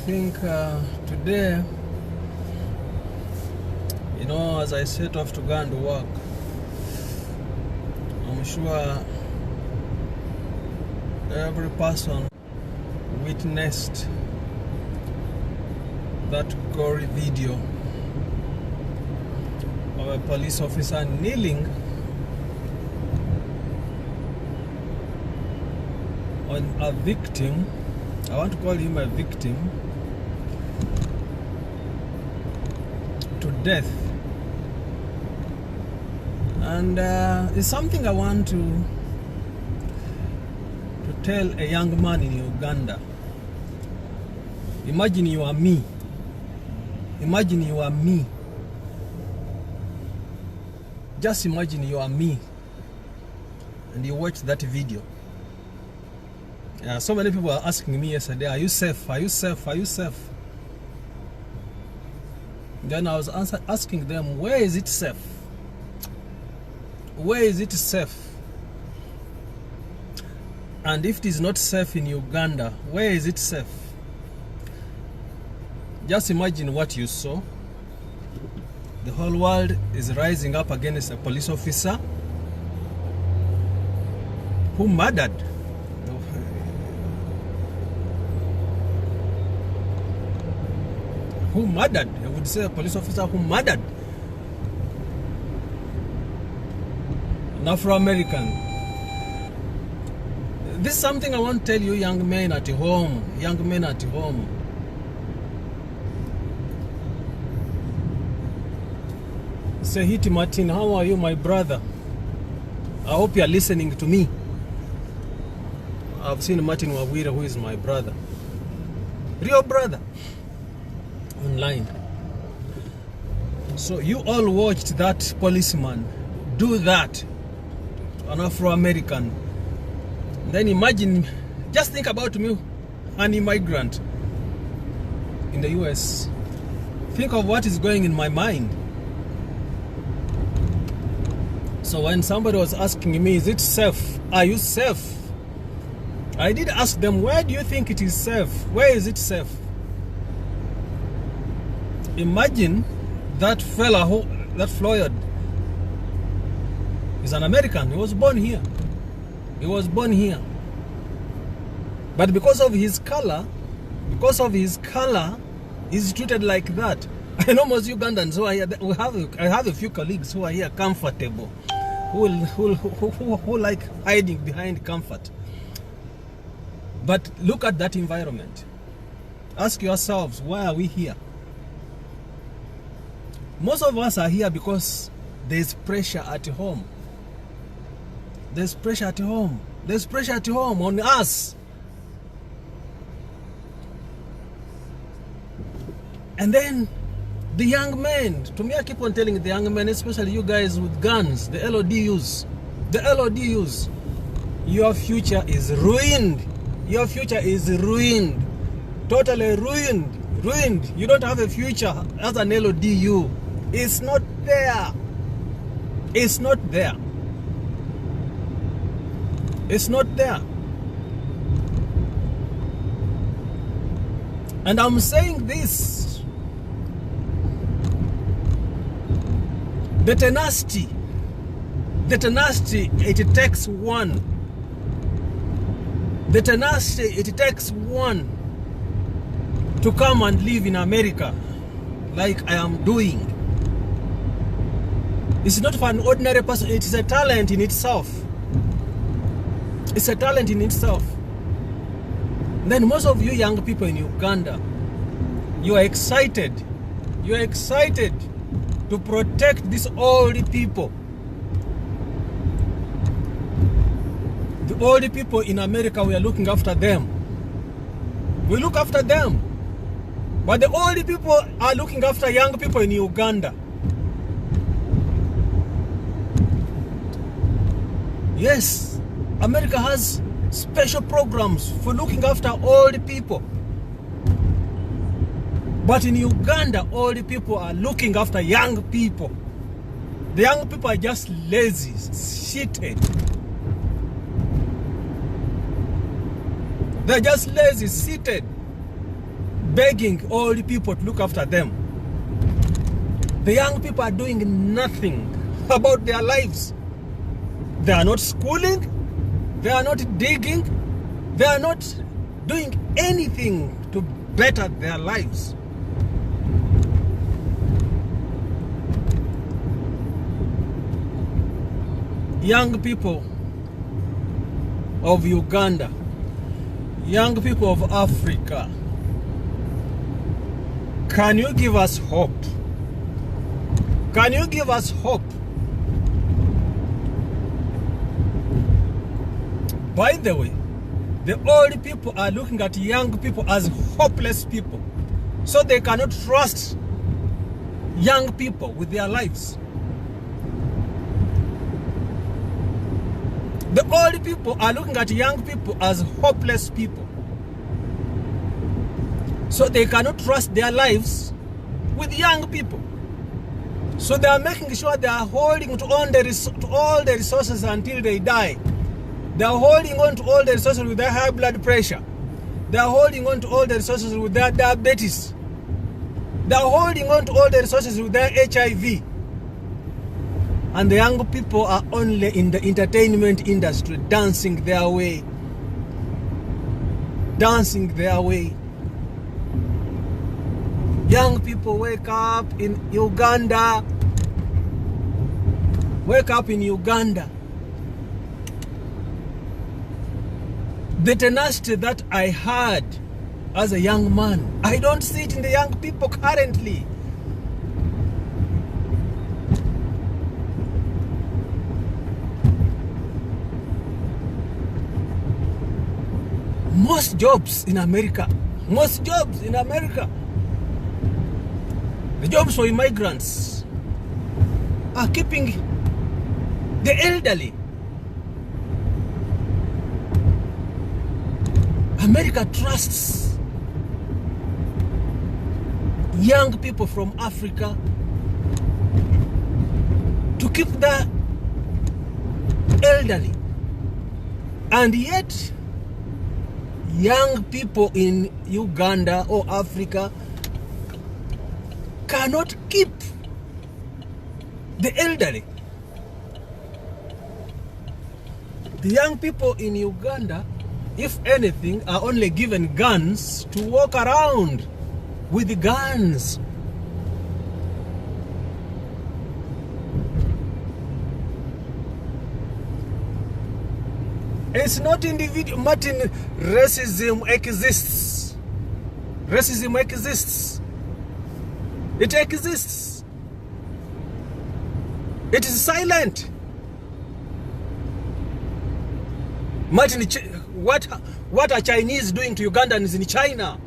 think today, as I set off to go and work, I'm sure every person witnessed that gory video of a police officer kneeling on a victim. I want to call him a victim to death, and it's something I want to tell a young man in Uganda. Imagine you are me. Imagine you are me. Just imagine you are me and you watch that video. So many people are asking me yesterday, are you safe? Are you safe? Are you safe? Then I was asking them, where is it safe? Where is it safe? And if it is not safe in Uganda, where is it safe? Just imagine what you saw. The whole world is rising up against a police officer who murdered. Who murdered? I would say a police officer who murdered an Afro-American. This is something I want to tell you, young men at home. Young men at home. Say, Hiti Martin, how are you, my brother? I hope you are listening to me. I've seen Martin Wawira, who is my brother. Real brother. Online. So you all watched that policeman do that to an Afro-American. Then imagine, just think about me, an immigrant in the US. Think of what is going in my mind. So when somebody was asking me, is it safe? Are you safe? I did ask them, where do you think it is safe? Where is it safe? Imagine that fella that Floyd is an American. He was born here. He was born here. But because of his color, he's treated like that. I know most Ugandans who are here, I have a few colleagues who are here comfortable, who like hiding behind comfort. But look at that environment. Ask yourselves, why are we here? Most of us are here because there's pressure at home. There's pressure at home. There's pressure at home on us. And then the young men, to me I keep on telling the young men, especially you guys with guns, the LODUs, your future is ruined. Your future is ruined. Totally ruined. You don't have a future as an LODU. It's not there. It's not there. It's not there. And I'm saying this. The tenacity, it takes one. The tenacity, it takes one to come and live in America like I am doing. It's not for an ordinary person, it is a talent in itself. It's a talent in itself. Then most of you young people in Uganda, you are excited. You are excited to protect these old people. The old people in America, we are looking after them. We look after them. But the old people are looking after young people in Uganda. Yes, America has special programs for looking after old people. But in Uganda, old people are looking after young people. The young people are just lazy, shitted. They're just lazy, seated. begging old people to look after them. The young people are doing nothing about their lives. They are not schooling, they are not digging, they are not doing anything to better their lives. Young people of Uganda, young people of Africa, can you give us hope? Can you give us hope? By the way, the old people are looking at young people as hopeless people, so they cannot trust young people with their lives. The old people are looking at young people as hopeless people, so they cannot trust their lives with young people. So they are making sure they are holding to all the resources until they die. They are holding on to all the resources with their high blood pressure. They are holding on to all the resources with their diabetes. They are holding on to all the resources with their HIV. And the young people are only in the entertainment industry, dancing their way. Dancing their way. Young people, wake up in Uganda. Wake up in Uganda. The tenacity that I had as a young man, I don't see it in the young people currently. Most jobs in America, the jobs for immigrants are keeping the elderly. America trusts young people from Africa to keep the elderly. And yet, young people in Uganda or Africa cannot keep the elderly. The young people in Uganda, if anything, are only given guns to walk around with the guns. It's not individual, Martin. Racism exists. Racism exists. It exists. It is silent. Martin, what are Chinese doing to Ugandans in China?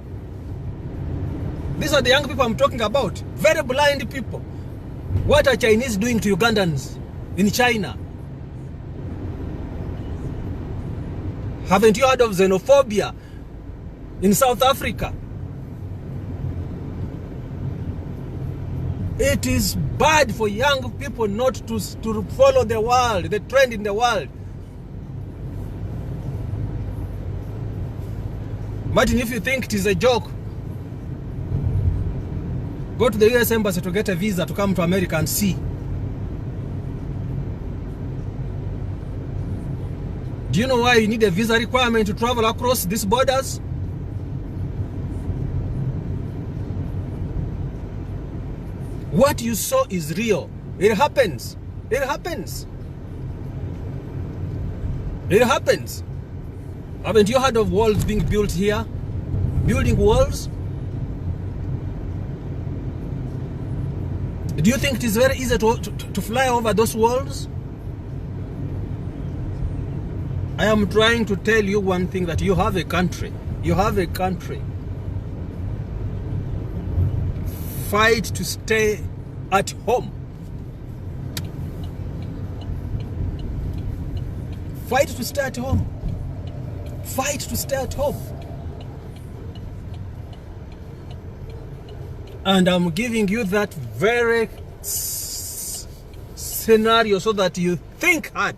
These are the young people I'm talking about. Very blind people. What are Chinese doing to Ugandans in China? Haven't you heard of xenophobia in South Africa? It is bad for young people not to follow the world, the trend in the world. Imagine if you think it is a joke. Go to the US Embassy to get a visa to come to America and see. Do you know why you need a visa requirement to travel across these borders? What you saw is real. It happens. It happens. It happens. Haven't you heard of walls being built here? Building walls? Do you think it is very easy to fly over those walls? I am trying to tell you one thing, that you have a country. You have a country. Fight to stay at home. Fight to stay at home. Fight to stay at home. And I'm giving you that very scenario so that you think hard.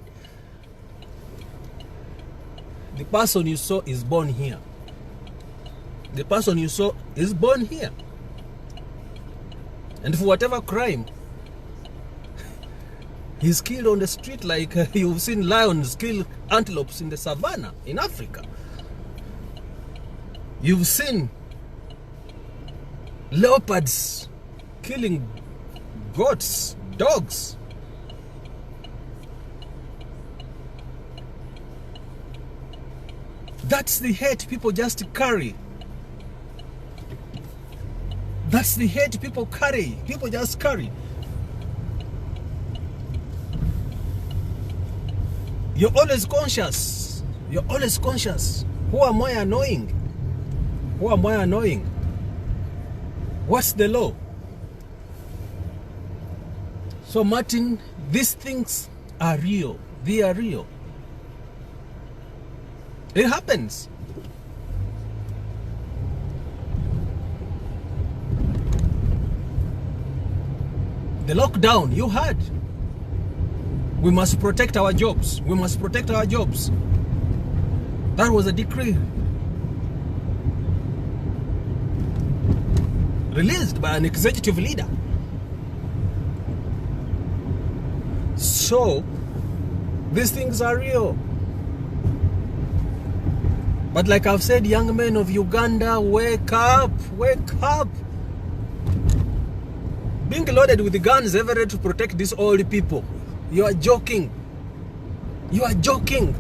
The person you saw is born here. The person you saw is born here. And for whatever crime, he's killed on the street like you've seen lions kill antelopes in the savannah in Africa. You've seen leopards killing goats, dogs. That's the hate people just carry. That's the hate people carry. People just carry. You're always conscious. You're always conscious. Who am I annoying? Who am I annoying? What's the law? So Martin, these things are real. They are real. It happens. The lockdown, you heard. We must protect our jobs. We must protect our jobs. That was a decree released by an executive leader. So, these things are real. But like I've said, young men of Uganda, wake up, wake up. Being loaded with guns every day to protect these old people. You are joking. You are joking.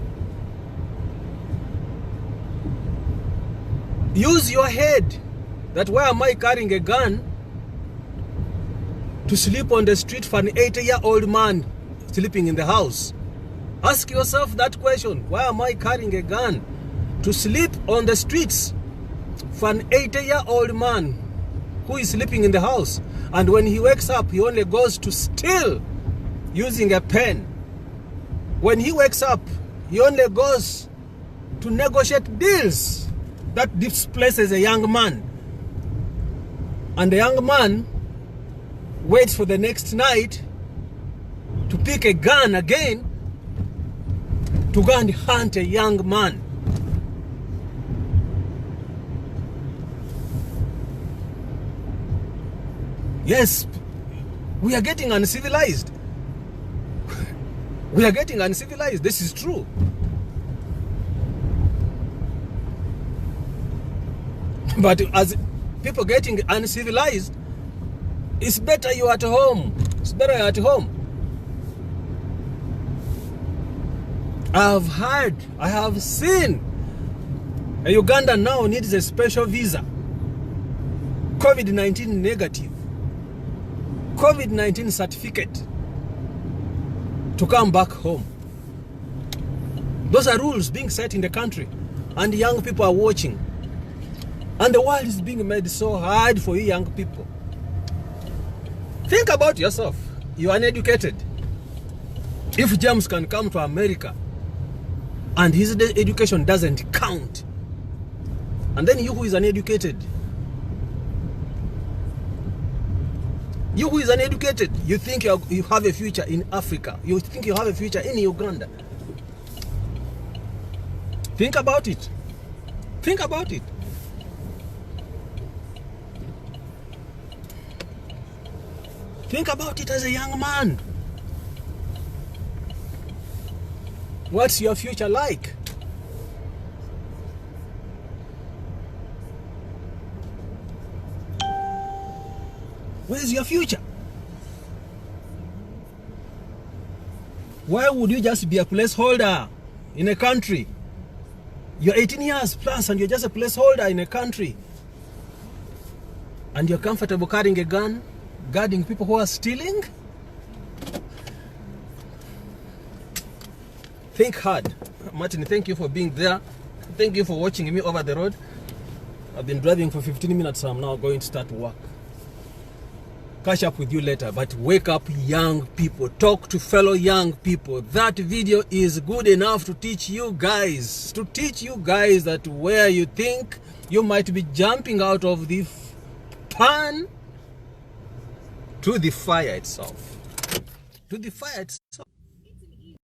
Use your head. That why am I carrying a gun to sleep on the street for an 80-year-old man sleeping in the house? Ask yourself that question. Why am I carrying a gun to sleep on the streets for an 80-year-old man who is sleeping in the house? And when he wakes up, he only goes to steal using a pen. When he wakes up, he only goes to negotiate deals. That displaces a young man. And the young man waits for the next night to pick a gun again to go and hunt a young man. Yes, we are getting uncivilized. We are getting uncivilized. This is true. But as people getting uncivilized, it's better you're at home. It's better you're at home. I have seen a Ugandan now needs a special visa. COVID-19 negative. COVID-19 certificate to come back home. Those are rules being set in the country, and young people are watching. And the world is being made so hard for you young people. Think about yourself. You are uneducated. If James can come to America and his education doesn't count, and then you who is uneducated, you think you have a future in Africa. You think you have a future in Uganda. Think about it. Think about it. Think about it as a young man. What's your future like? Where's your future? Why would you just be a placeholder in a country? You're 18 years plus and you're just a placeholder in a country. And you're comfortable carrying a gun, guarding people who are stealing? Think hard. Martin, thank you for being there. Thank you for watching me over the road. I've been driving for 15 minutes, so I'm now going to start work. Catch up with you later, but wake up young people. Talk to fellow young people. That video is good enough to teach you guys. That where you think you might be jumping out of the pan to the fire itself. To the fire itself.